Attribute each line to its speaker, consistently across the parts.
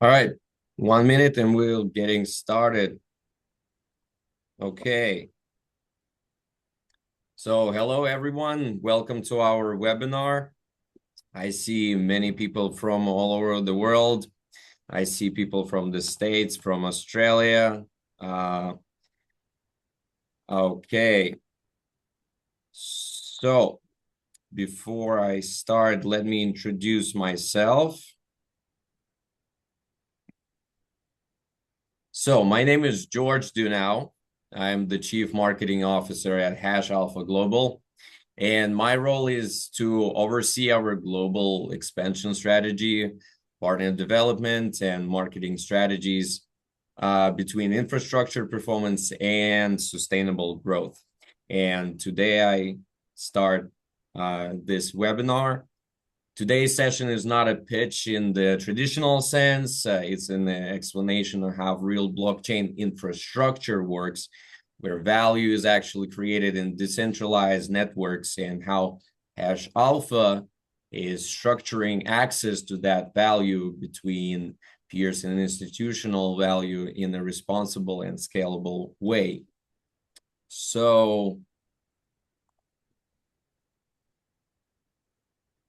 Speaker 1: All right, 1 minute and we're getting started. Okay, so hello everyone. Welcome to our webinar. I see many people from all over the world. I see people from the States, from Australia. Okay, so before I start, let me introduce myself. So my name is George Dunau. I'm the Chief Marketing Officer at hashalpha Global. And my role is to oversee our global expansion strategy, partner development, and marketing strategies between infrastructure performance and sustainable growth. And today I start this webinar. Today's session is not a pitch in the traditional sense. It's an explanation of how real blockchain infrastructure works, where value is actually created in decentralized networks, and how Hash Alpha is structuring access to that value between peers and institutional value in a responsible and scalable way. So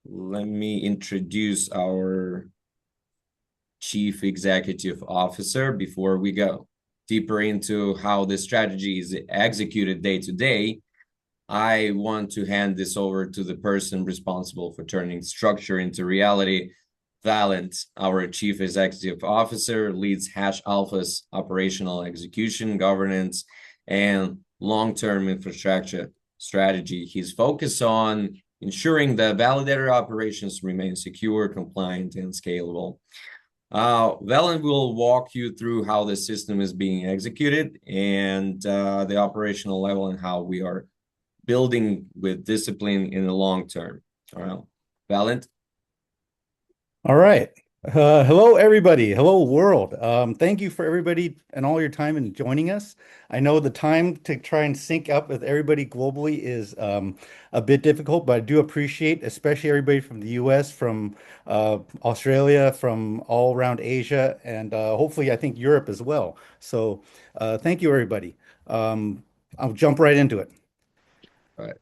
Speaker 1: let me introduce our Chief Executive Officer before we go deeper into how this strategy is executed day to day. I want to hand this over to the person responsible for turning structure into reality. Valent, our Chief Executive Officer, leads Hash Alpha's operational execution, governance, and long-term infrastructure strategy. He's focused on ensuring that validator operations remain secure, compliant, and scalable. Valen will walk you through how the system is being executed and the operational level and how we are building with discipline in the long term. All right, Valent.
Speaker 2: All right. Hello, everybody. Hello, world. Thank you for everybody and all your time in joining us. I know the time to try and sync up with everybody globally is a bit difficult, but I do appreciate, especially everybody from the US, from Australia, from all around Asia, and hopefully, I think Europe as well. So, thank you, everybody. I'll jump right into it.
Speaker 1: All right.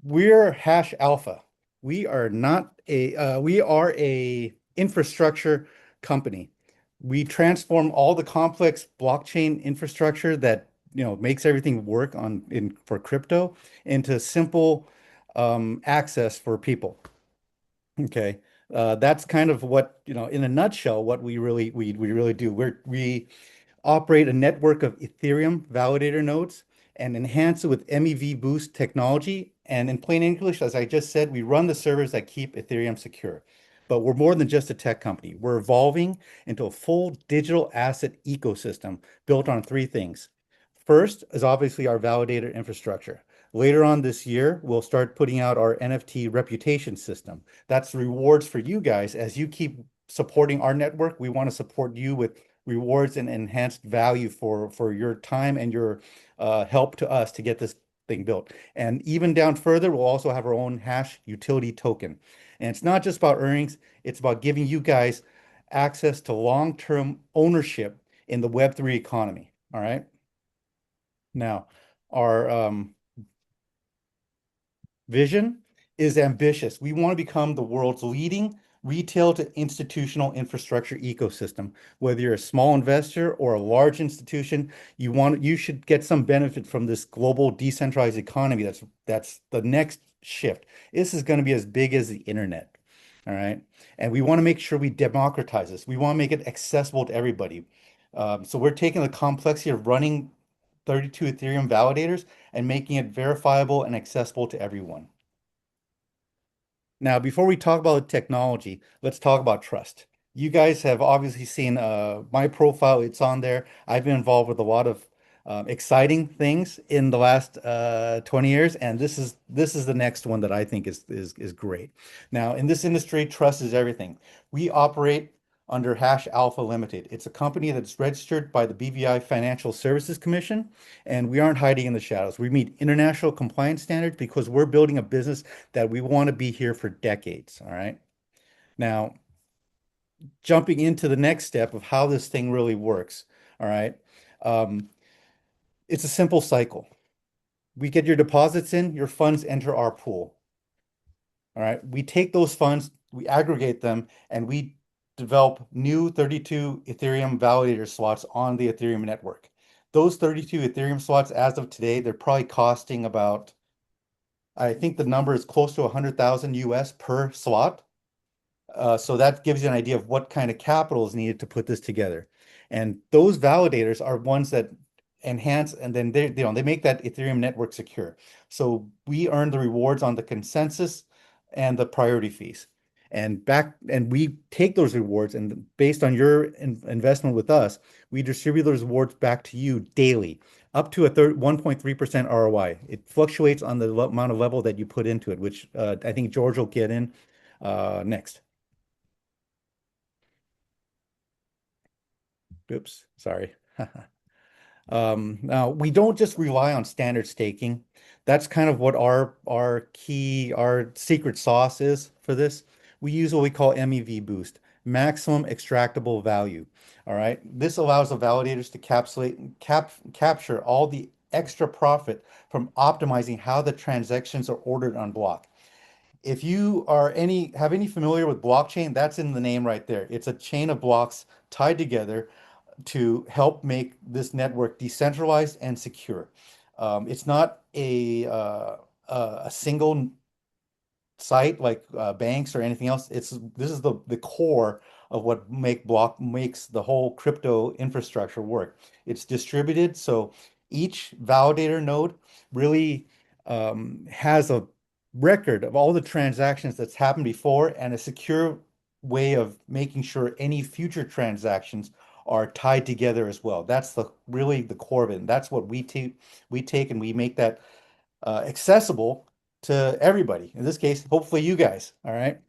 Speaker 2: We're Hash Alpha. We are a infrastructure company. We transform all the complex blockchain infrastructure that, makes everything work for crypto into simple access for people. Okay. That's kind of what, in a nutshell, what we really do. We operate a network of Ethereum validator nodes and enhance it with MEV boost technology. And in plain English, as I just said, we run the servers that keep Ethereum secure. But we're more than just a tech company. We're evolving into a full digital asset ecosystem built on three things. First is obviously our validator infrastructure. Later on this year, we'll start putting out our NFT reputation system. That's rewards for you guys as you keep supporting our network. We want to support you with rewards and enhanced value for your time and your help to us to get this thing built. And even down further, we'll also have our own hash utility token. And it's not just about earnings, it's about giving you guys access to long-term ownership in the Web3 economy. All right. Now, our vision is ambitious. We want to become the world's leading retail to institutional infrastructure ecosystem. Whether you're a small investor or a large institution, you should get some benefit from this global decentralized economy. That's the next shift. This is going to be as big as the internet. All right. And we want to make sure we democratize this. We want to make it accessible to everybody. So we're taking the complexity of running 32 Ethereum validators and making it verifiable and accessible to everyone. Now, before we talk about the technology, let's talk about trust. You guys have obviously seen my profile, it's on there. I've been involved with a lot of exciting things in the last 20 years, and this is the next one that I think is great. Now, in this industry, trust is everything. We operate under Hash Alpha Limited. It's a company that's registered by the BVI Financial Services Commission, and we aren't hiding in the shadows. We meet international compliance standards because we're building a business that we want to be here for decades. All right. Now, jumping into the next step of how this thing really works. All right. Um, it's a simple cycle. We get your deposits in, your funds enter our pool. All right. We take those funds, we aggregate them, and we develop new 32 Ethereum validator slots on the Ethereum network. Those 32 Ethereum slots, as of today, they're probably costing about, I think the number is close to 100,000 US per slot. So that gives you an idea of what kind of capital is needed to put this together. And those validators are ones that enhance and then they make that Ethereum network secure. So we earn the rewards on the consensus and the priority fees. And we take those rewards and based on your investment with us, we distribute those rewards back to you daily, up to a 1.3% ROI. It fluctuates on the amount of level that you put into it, which I think George will get in next. Oops, sorry. Now we don't just rely on standard staking. That's kind of what our secret sauce is for this. We use what we call MEV boost, maximum extractable value. All right. This allows the validators to capture all the extra profit from optimizing how the transactions are ordered on block. If you are any familiar with blockchain, that's in the name right there. It's a chain of blocks tied together to help make this network decentralized and secure. It's not a single site like banks or anything else. This is the core of what makes the whole crypto infrastructure work. It's distributed, so each validator node really has a record of all the transactions that's happened before and a secure way of making sure any future transactions are tied together as well. That's really the core of it. And that's what we take and we make that accessible to everybody. In this case, hopefully you guys. All right.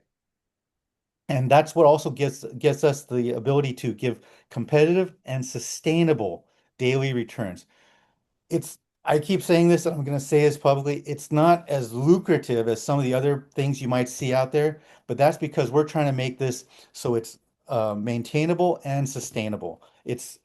Speaker 2: And that's what also gets us the ability to give competitive and sustainable daily returns. It's I keep saying this, and I'm going to say this publicly. It's not as lucrative as some of the other things you might see out there, but that's because we're trying to make this so it's maintainable and sustainable. It's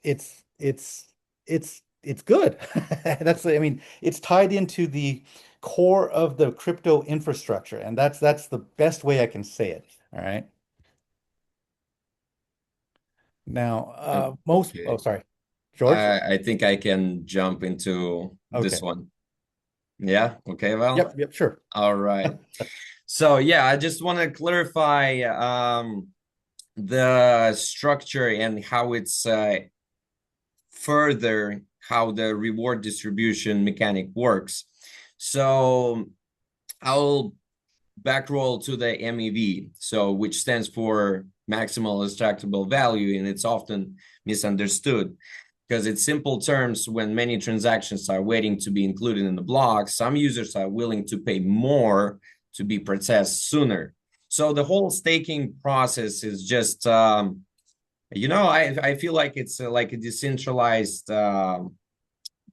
Speaker 2: good. I mean, it's tied into the core of the crypto infrastructure, and that's the best way I can say it. All right. Now, oh,
Speaker 1: Okay.
Speaker 2: sorry, George.
Speaker 1: I think I can jump into this
Speaker 2: Okay.
Speaker 1: one. Yeah. Okay. Well,
Speaker 2: Yep. Yep. Sure.
Speaker 1: all right. So yeah, I just want to clarify the structure and how it's further how the reward distribution mechanic works. So I'll backroll to the MEV, so which stands for maximal extractable value, and it's often misunderstood because in simple terms, when many transactions are waiting to be included in the block, some users are willing to pay more to be processed sooner. So the whole staking process is just I feel like it's like a decentralized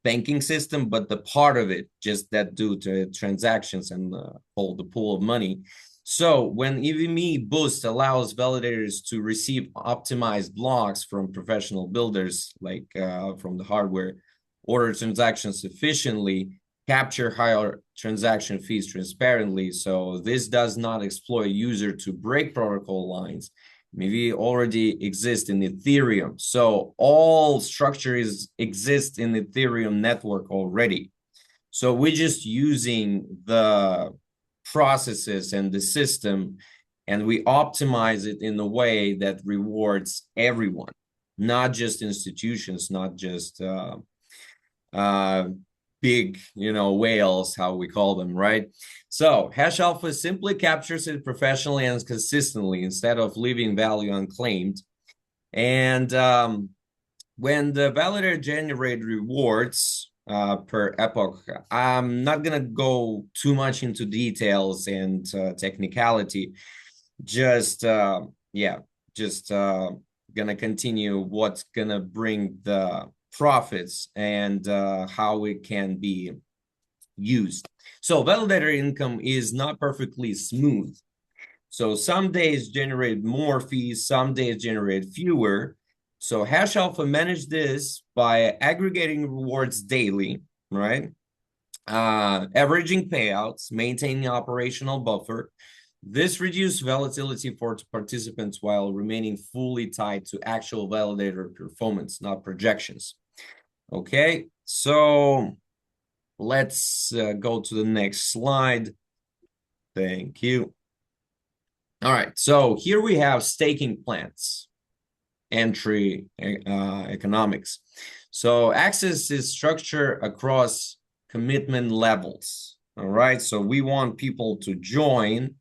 Speaker 1: banking system, but the part of it just that due to transactions and hold the pool of money. So when EVME Boost allows validators to receive optimized blocks from professional builders, like from the hardware, order transactions efficiently, capture higher transaction fees transparently. So this does not exploit user to break protocol lines. Maybe already exist in Ethereum. So all structures exist in Ethereum network already. So we're just using the processes and the system and we optimize it in a way that rewards everyone, not just institutions, not just uh, big, whales, how we call them, right? So hashalpha simply captures it professionally and consistently instead of leaving value unclaimed. And when the validator generate rewards per epoch, I'm not gonna go too much into details and technicality. Just yeah, just gonna continue what's gonna bring the profits and how it can be used. So validator income is not perfectly smooth. So some days generate more fees, some days generate fewer. So hashalpha managed this by aggregating rewards daily, right? Averaging payouts, maintaining operational buffer. This reduced volatility for participants while remaining fully tied to actual validator performance, not projections. Okay, so let's go to the next slide. Thank you. All right, so here we have staking plans, entry economics. So access is structured across commitment levels. All right, so we want people to join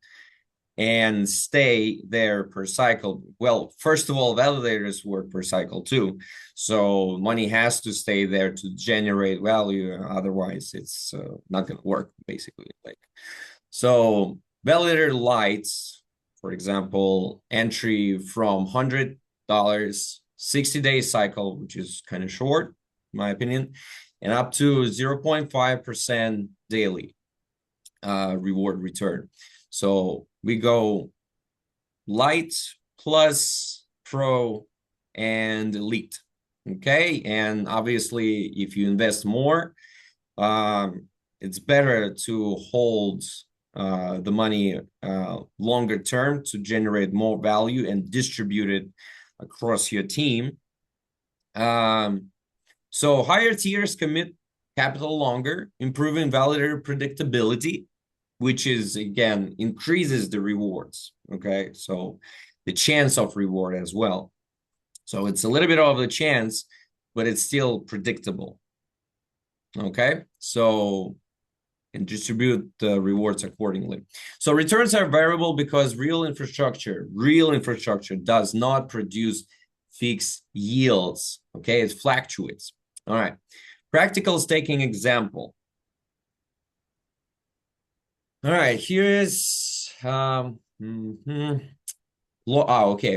Speaker 1: and stay there per cycle. Well, first of all, validators work per cycle too. So money has to stay there to generate value. Otherwise, it's not going to work, basically. Like, so validator lights, for example, entry from $100, 60-day cycle, which is kind of short, in my opinion, and up to 0.5% daily reward return. So we go light, plus, pro, and elite. Okay, and obviously, if you invest more, it's better to hold the money longer term to generate more value and distribute it across your team. So higher tiers commit capital longer, improving validator predictability, which is, again, increases the rewards. Okay, so the chance of reward as well. So it's a little bit of a chance, but it's still predictable. Okay, so and distribute the rewards accordingly. So returns are variable because real infrastructure does not produce fixed yields. Okay, it fluctuates. All right, practical staking example. All right, here is okay,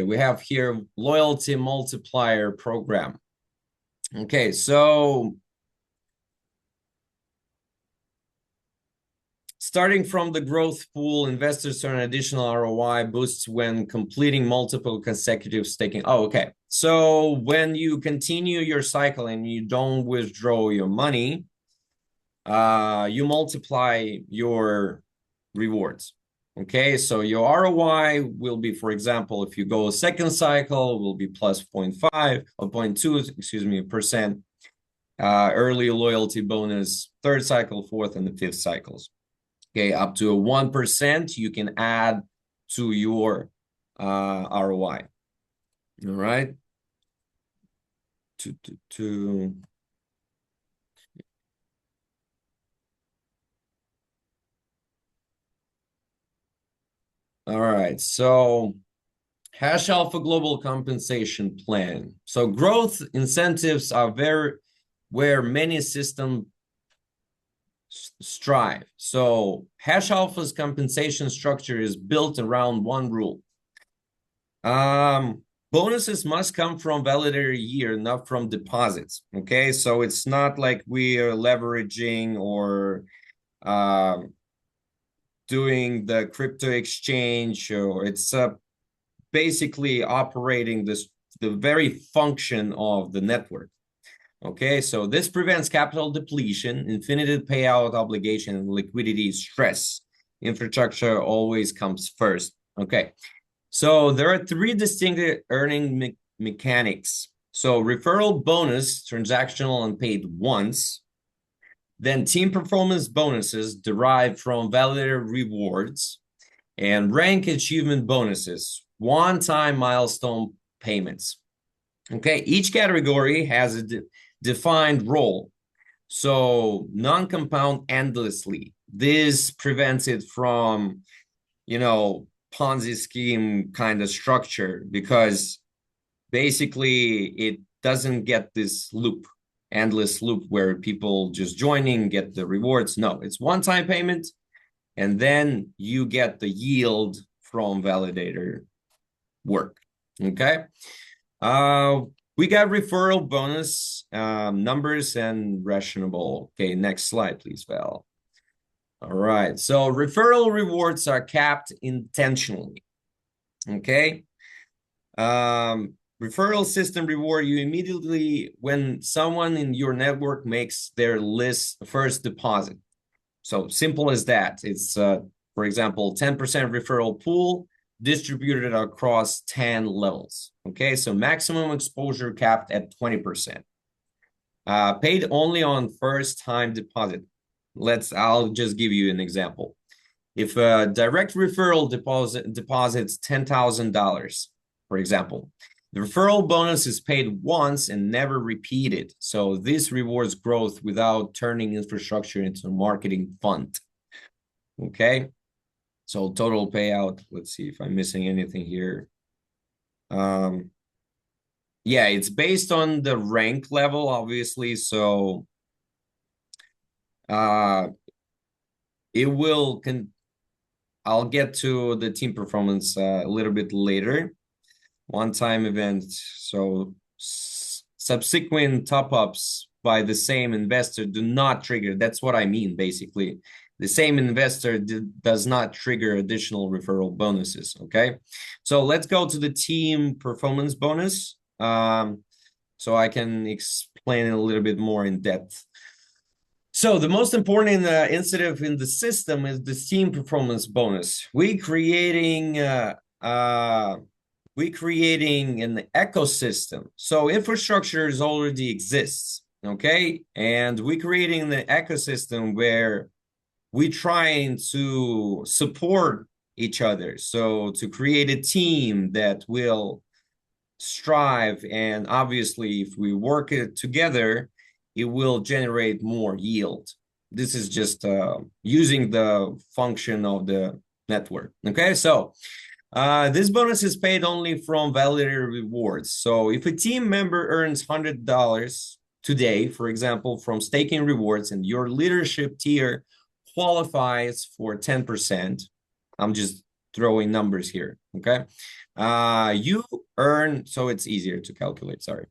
Speaker 1: we have here loyalty multiplier program. Okay, so starting from the growth pool, investors earn additional ROI boosts when completing multiple consecutive staking. Oh, okay. So when you continue your cycle and you don't withdraw your money, you multiply your rewards. Okay, so your ROI will be, for example, if you go a second cycle, will be plus 0.5 or 0.2, excuse me, percent. Early loyalty bonus, third cycle, fourth, and the fifth cycles. Okay, up to 1% you can add to your ROI. All right. All right, so hashalpha global compensation plan. So growth incentives are where many systems strive. So hashalpha's compensation structure is built around one rule. Bonuses must come from validator year, not from deposits. Okay, so it's not like we are leveraging or doing the crypto exchange, or it's basically operating the very function of the network. Okay, so this prevents capital depletion, infinite payout obligation, and liquidity stress. Infrastructure always comes first. Okay, so there are three distinct earning mechanics. So referral bonus, transactional and paid once. Then team performance bonuses derived from validator rewards, and rank achievement bonuses, one-time milestone payments. Okay, each category has a defined role. So non-compound endlessly. This prevents it from, Ponzi scheme kind of structure, because basically it doesn't get this loop, endless loop where people just joining, get the rewards. No, it's one-time payment, and then you get the yield from validator work. Okay. We got referral bonus numbers and rationable. Okay, next slide, please, Val. All right. So referral rewards are capped intentionally. Okay. Referral system reward you immediately when someone in your network makes their list first deposit. So simple as that. It's, for example, 10% referral pool distributed across 10 levels. Okay, so maximum exposure capped at 20%. Paid only on first time deposit. I'll just give you an example. If a direct referral deposits $10,000, for example, the referral bonus is paid once and never repeated. So this rewards growth without turning infrastructure into a marketing fund. Okay. So total payout, let's see if I'm missing anything here. Yeah, it's based on the rank level, obviously. So uh, it will, I'll get to the team performance a little bit later. One-time event. So subsequent top-ups by the same investor do not trigger. That's what I mean, basically. The same investor does not trigger additional referral bonuses, okay? So let's go to the team performance bonus so I can explain it a little bit more in depth. So the most important incentive in the system is the team performance bonus. We creating an ecosystem. So infrastructure already exists, okay? And we creating the ecosystem where we trying to support each other. So to create a team that will strive, and obviously if we work it together, it will generate more yield. This is just using the function of the network. Okay, so this bonus is paid only from validated rewards. So if a team member earns $100 today, for example, from staking rewards, and your leadership tier qualifies for 10%, I'm just throwing numbers here, okay? You earn, so it's easier to calculate, sorry.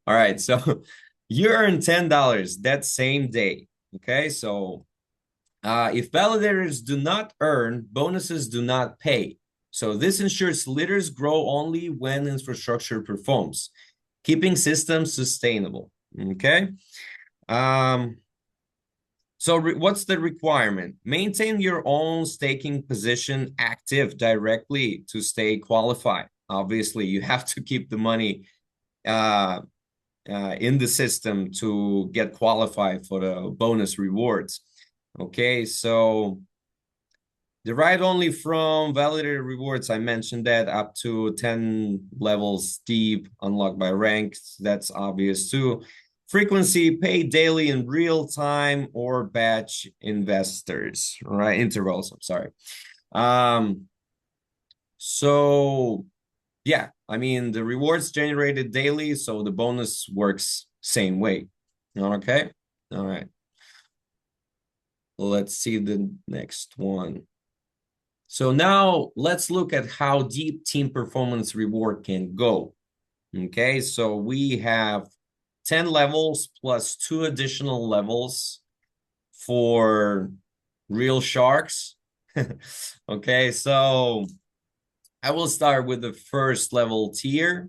Speaker 1: All right, so you earn $10 that same day, okay? So if validators do not earn, bonuses do not pay. So this ensures leaders grow only when infrastructure performs, keeping systems sustainable, okay? So what's the requirement? Maintain your own staking position active directly to stay qualified. Obviously, you have to keep the money in the system to get qualified for the bonus rewards. Okay, so derived only from validated rewards. I mentioned that up to 10 levels deep, unlocked by rank. That's obvious too. Frequency paid daily in real time or batch investors, right? Intervals, I'm sorry. So yeah, I mean the rewards generated daily, so the bonus works same way. Okay, all right. Let's see the next one. So now let's look at how deep team performance reward can go. Okay, so we have 10 levels plus 2 additional levels for real sharks. Okay, so I will start with the first level tier.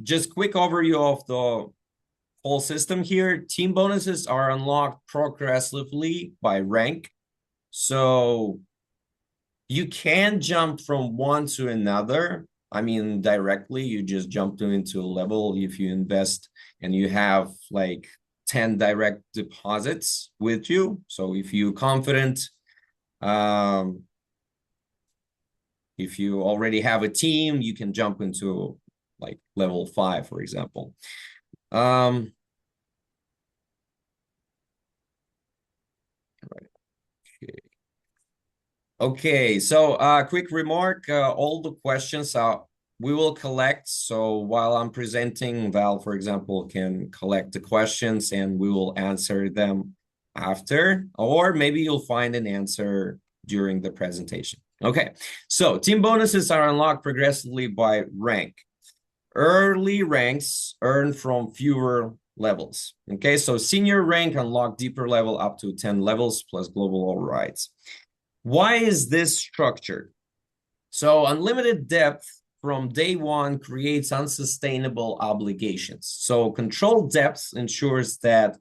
Speaker 1: Just quick overview of the whole system here. Team bonuses are unlocked progressively by rank. So you can jump from one to another. I mean, directly, you just jump into a level if you invest and you have like 10 direct deposits with you. So if you're confident, if you already have a team, you can jump into like level 5, for example. Right. Okay. Okay, so quick remark, all the questions we will collect. So while I'm presenting, Val, for example, can collect the questions and we will answer them after, or maybe you'll find an answer during the presentation. Okay, so team bonuses are unlocked progressively by rank. Early ranks earn from fewer levels. Okay, so senior rank unlock deeper level up to 10 levels plus global overrides. Why is this structured? So unlimited depth from day one creates unsustainable obligations. So controlled depth ensures that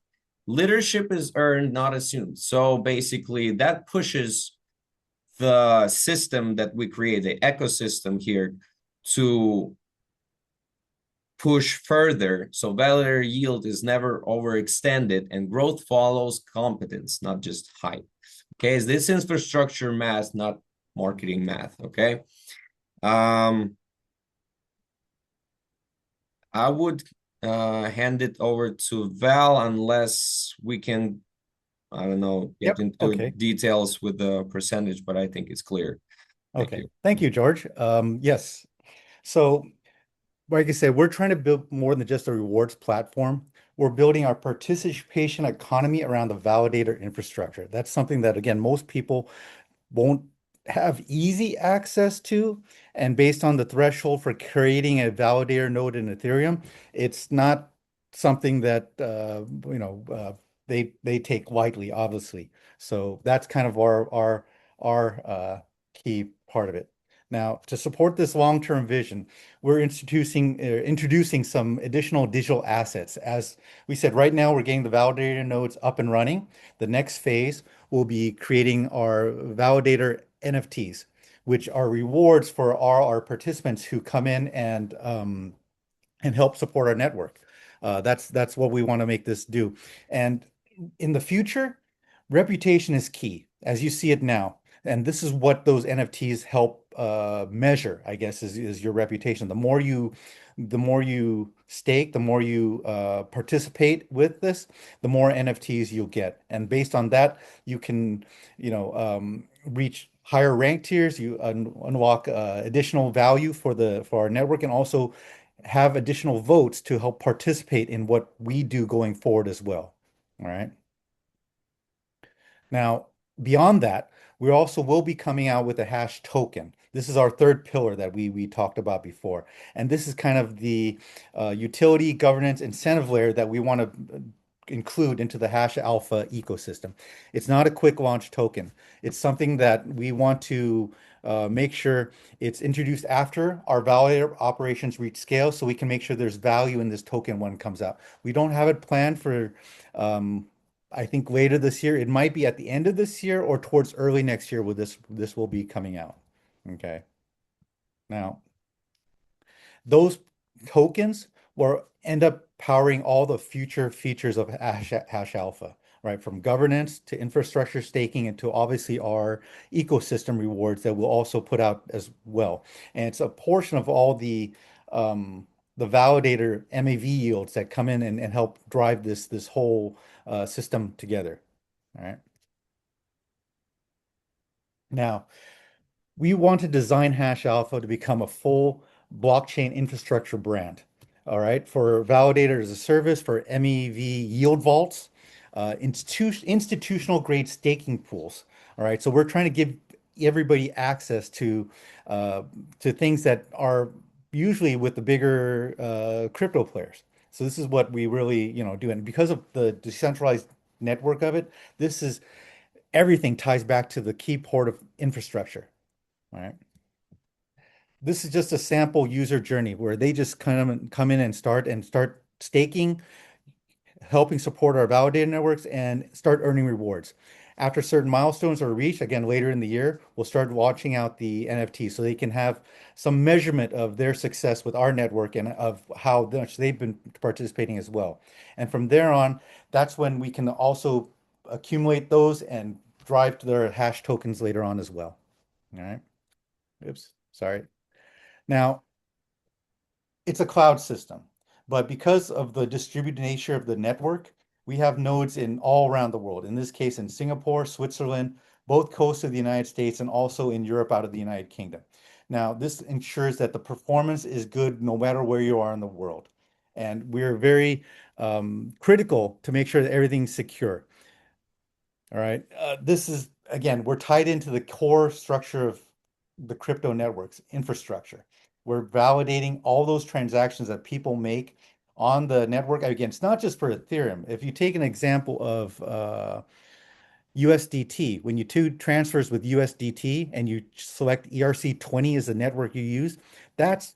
Speaker 1: leadership is earned, not assumed. So basically, that pushes the system that we create, the ecosystem here, to push further. So validator yield is never overextended and growth follows competence, not just hype. Okay, is this infrastructure math, not marketing math? Okay. Um, I would hand it over to Val unless we can, I don't know, get
Speaker 2: Yep.
Speaker 1: into
Speaker 2: Okay.
Speaker 1: details with the percentage, but I think it's clear. Thank
Speaker 2: Okay.
Speaker 1: you.
Speaker 2: Thank you, George. Yes. So, like I said, we're trying to build more than just a rewards platform. We're building our participation economy around the validator infrastructure. That's something that, again, most people won't have easy access to. And based on the threshold for creating a validator node in Ethereum, it's not something that they take lightly, obviously. So that's kind of our key part of it. Now, to support this long-term vision, we're introducing some additional digital assets. As we said, right now we're getting the validator nodes up and running. The next phase will be creating our validator NFTs, which are rewards for our participants who come in and help support our network. That's what we want to make this do. And in the future, reputation is key, as you see it now. And this is what those NFTs help measure, I guess, is your reputation. The more you stake, the more you participate with this, the more NFTs you'll get. And based on that, you can, reach higher rank tiers. You unlock additional value for our network, and also have additional votes to help participate in what we do going forward as well. All right. Now, beyond that, we also will be coming out with a hash token. This is our third pillar that we talked about before. And this is kind of the utility governance incentive layer that we want to include into the hash alpha ecosystem. It's not a quick launch token. It's something that we want to make sure it's introduced after our validator operations reach scale so we can make sure there's value in this token when it comes out. We don't have it planned for um, I think later this year. It might be at the end of this year or towards early next year where this will be coming out. Okay. Now, those tokens will end up powering all the future features of Hash Alpha, right? From governance to infrastructure staking and to obviously our ecosystem rewards that we'll also put out as well. And it's a portion of all the validator MAV yields that come in and help drive this whole system together. All right. Now, we want to design Hash Alpha to become a full blockchain infrastructure brand. All right, for validator as a service, for MEV yield vaults, institutional grade staking pools. All right, so we're trying to give everybody access to things that are usually with the bigger crypto players. So this is what we really, do. And because of the decentralized network of it, this is everything ties back to the key port of infrastructure. All right. This is just a sample user journey where they just kind of come in and start staking, helping support our validator networks and start earning rewards. After certain milestones are reached, again later in the year, we'll start watching out the NFT so they can have some measurement of their success with our network and of how much they've been participating as well. And from there on, that's when we can also accumulate those and drive to their hash tokens later on as well. All right. Oops, sorry. Now, it's a cloud system, but because of the distributed nature of the network, we have nodes in all around the world. In this case, in Singapore, Switzerland, both coasts of the United States, and also in Europe out of the United Kingdom. Now, this ensures that the performance is good no matter where you are in the world. And we're very critical to make sure that everything's secure. All right. This is, again, we're tied into the core structure of the crypto networks infrastructure. We're validating all those transactions that people make on the network. Again, it's not just for Ethereum. If you take an example of USDT, when you do transfers with USDT and you select ERC20 as the network you use, that's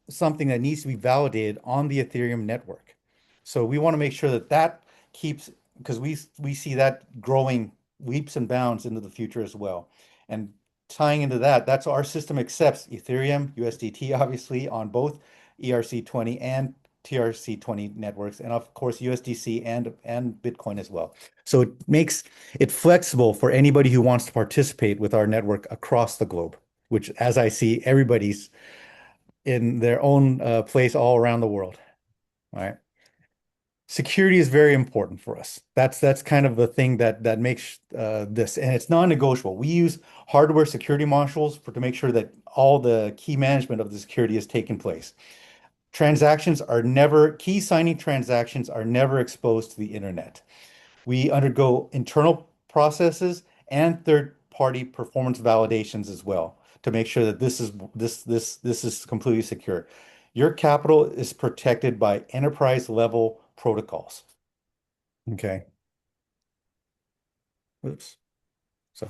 Speaker 2: something that needs to be validated on the Ethereum network. So we want to make sure that that keeps, because we see that growing leaps and bounds into the future as well. And tying into that, that's our system accepts Ethereum, USDT, obviously, on both ERC20 and TRC20 networks, and of course USDC and Bitcoin as well. So it makes it flexible for anybody who wants to participate with our network across the globe, which, as I see, everybody's in their own place all around the world. All right. Security is very important for us. That's kind of the thing that makes this, and it's non-negotiable. We use hardware security modules to make sure that all the key management of the security is taking place. Key signing transactions are never exposed to the internet. We undergo internal processes and third-party performance validations as well to make sure that this is completely secure. Your capital is protected by enterprise level protocols. Okay. Oops. So,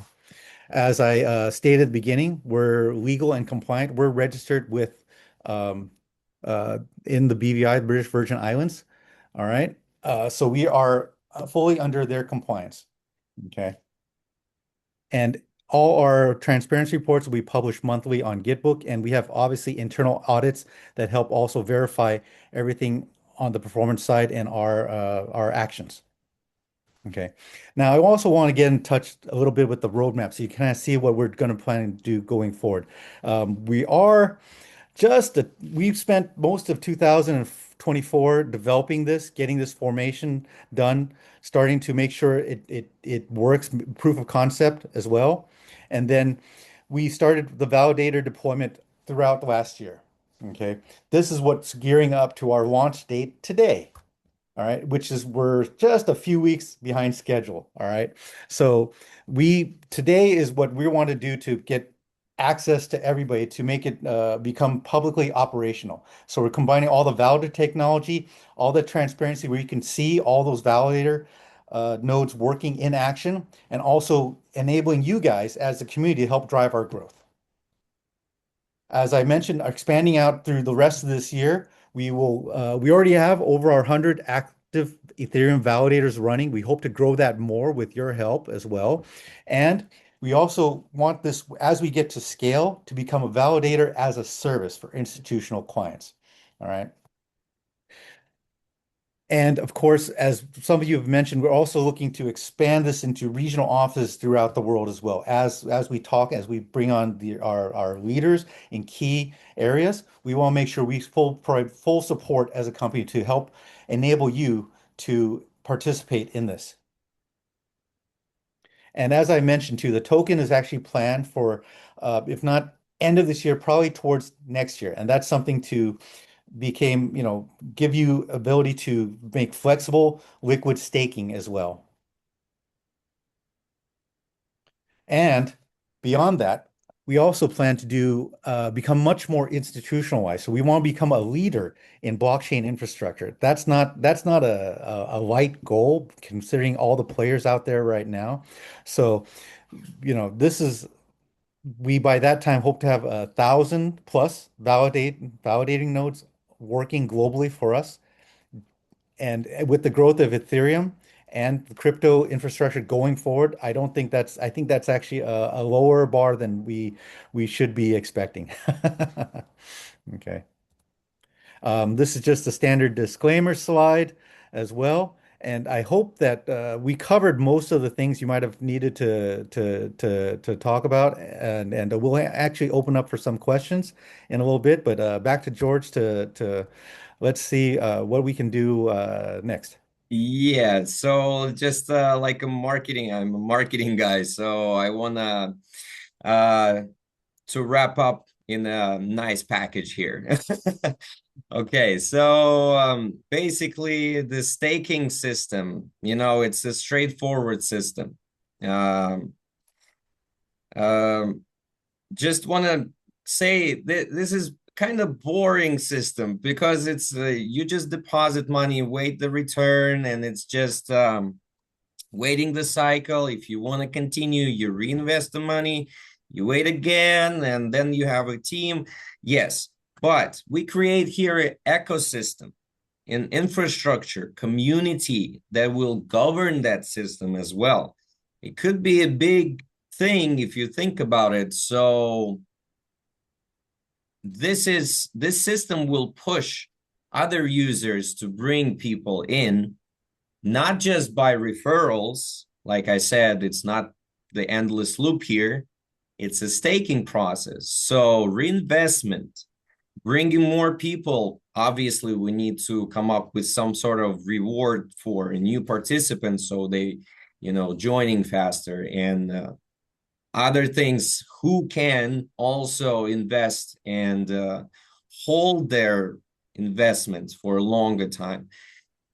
Speaker 2: as I stated at the beginning, we're legal and compliant. We're registered with um, in the BVI, British Virgin Islands. All right. So we are fully under their compliance. Okay. And all our transparency reports will be published monthly on Gitbook, and we have obviously internal audits that help also verify everything on the performance side and our actions. Okay. Now, I also want to get in touch a little bit with the roadmap so you kind of see what we're going to plan to do going forward. We are we've spent most of 2024 developing this, getting this formation done, starting to make sure it works, proof of concept as well. And then we started the validator deployment throughout last year. Okay. This is what's gearing up to our launch date today. All right, which is we're just a few weeks behind schedule. All right. So we today is what we want to do to get access to everybody to make it become publicly operational. So we're combining all the validator technology, all the transparency where you can see all those validator nodes working in action, and also enabling you guys as the community to help drive our growth. As I mentioned, expanding out through the rest of this year, we already have over our 100 active Ethereum validators running. We hope to grow that more with your help as well. And we also want this, as we get to scale, to become a validator as a service for institutional clients. All right. And of course, as some of you have mentioned, we're also looking to expand this into regional offices throughout the world as well. As we bring on our leaders in key areas, we want to make sure we provide full support as a company to help enable you to participate in this. And as I mentioned too, the token is actually planned for, if not end of this year, probably towards next year. And that's something to give you ability to make flexible liquid staking as well. And beyond that, we also plan to become much more institutionalized. So we want to become a leader in blockchain infrastructure. That's not a light goal considering all the players out there right now. So, this is we by that time hope to have 1,000 plus validating nodes working globally for us. And with the growth of Ethereum and the crypto infrastructure going forward, I think that's actually a lower bar than we should be expecting. Okay. This is just a standard disclaimer slide as well. And I hope that we covered most of the things you might have needed to talk about, and we'll actually open up for some questions in a little bit. But back to George to let's see what we can do next.
Speaker 1: Yeah, so just like I'm a marketing guy, so I wanna uh to wrap up in a nice package here. Okay, so basically the staking system, it's a straightforward system. Um, um, just want to say this is kind of boring system because it's you just deposit money, wait the return, and it's just waiting the cycle. If you want to continue, you reinvest the money, you wait again, and then you have a team. Yes, but we create here an ecosystem, an infrastructure, community that will govern that system as well. It could be a big thing if you think about it. So this system will push other users to bring people in, not just by referrals. Like I said, it's not the endless loop here. It's a staking process. So reinvestment, bringing more people. Obviously, we need to come up with some sort of reward for new participants so they, joining faster and other things who can also invest and hold their investments for a longer time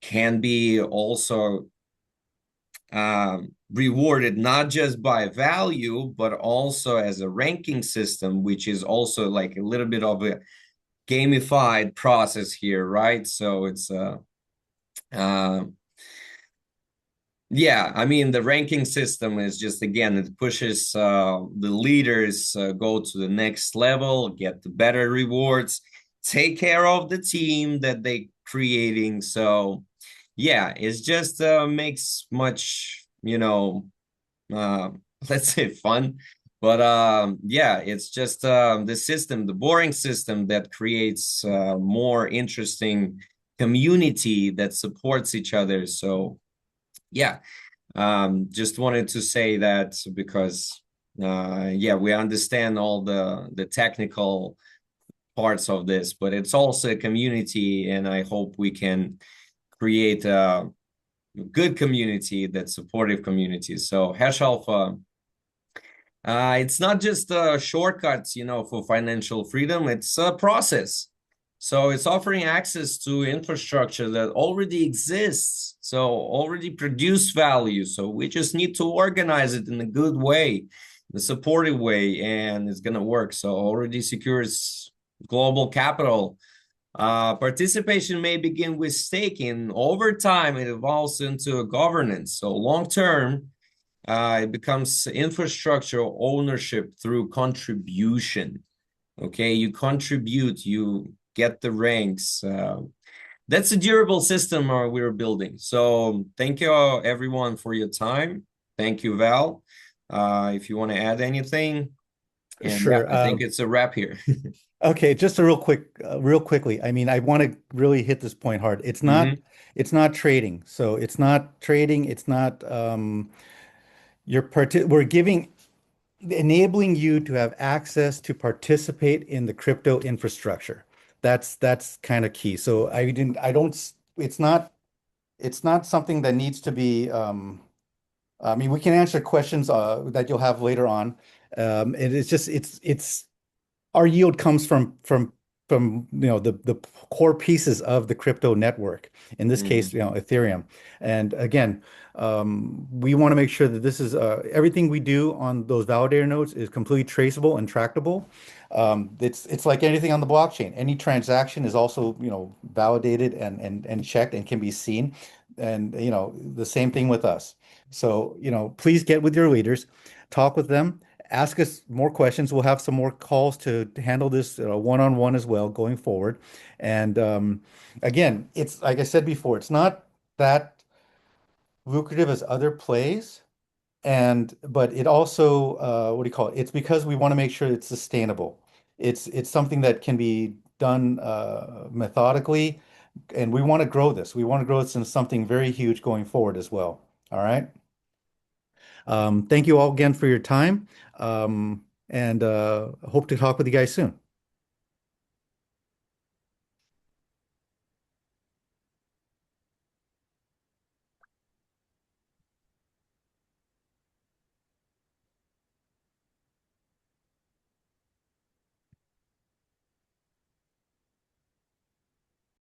Speaker 1: can be also rewarded not just by value, but also as a ranking system, which is also like a little bit of a gamified process here, right? So it's uh, yeah, I mean, the ranking system is just, again, it pushes the leaders go to the next level, get the better rewards, take care of the team that they creating. So yeah, it's just makes much, uh, let's say fun. But yeah, it's just the system, the boring system that creates more interesting community that supports each other. So yeah, just wanted to say that because yeah, we understand all the technical parts of this, but it's also a community, and I hope we can create a good community, that's supportive community. So hashalpha, it's not just shortcuts, for financial freedom. It's a process. So it's offering access to infrastructure that already exists, so already produce value. So we just need to organize it in a good way, in a supportive way, and it's going to work. So already secures global capital. Participation may begin with staking. Over time, it evolves into a governance. So long term, it becomes infrastructure ownership through contribution. Okay, you contribute, you get the ranks. That's a durable system we're building. So thank you everyone for your time. Thank you, Val. If you want to add anything, and yeah,
Speaker 2: Sure.
Speaker 1: I think it's a wrap here.
Speaker 2: Okay, just a real quickly. I mean, I want to really hit this point hard.
Speaker 1: Hmm.
Speaker 2: It's not trading. So it's not trading. It's not we're enabling you to have access to participate in the crypto infrastructure. That's kind of key. So I don't, it's not something that needs to be, I mean, we can answer questions that you'll have later on. And it's just, it's our yield comes from the core pieces of the crypto network. In this case,
Speaker 1: Hmm.
Speaker 2: Ethereum. And again, we want to make sure that this is everything we do on those validator nodes is completely traceable and tractable. It's like anything on the blockchain. Any transaction is also validated and checked and can be seen. And the same thing with us. So please get with your leaders, talk with them, ask us more questions. We'll have some more calls to handle this one-on-one as well going forward. And again, it's like I said before, it's not that lucrative as other plays. And but it also what do you call it? It's because we want to make sure it's sustainable. It's something that can be done methodically, and we want to grow this. We want to grow this into something very huge going forward as well. All right. Thank you all again for your time, and hope to talk with you guys soon.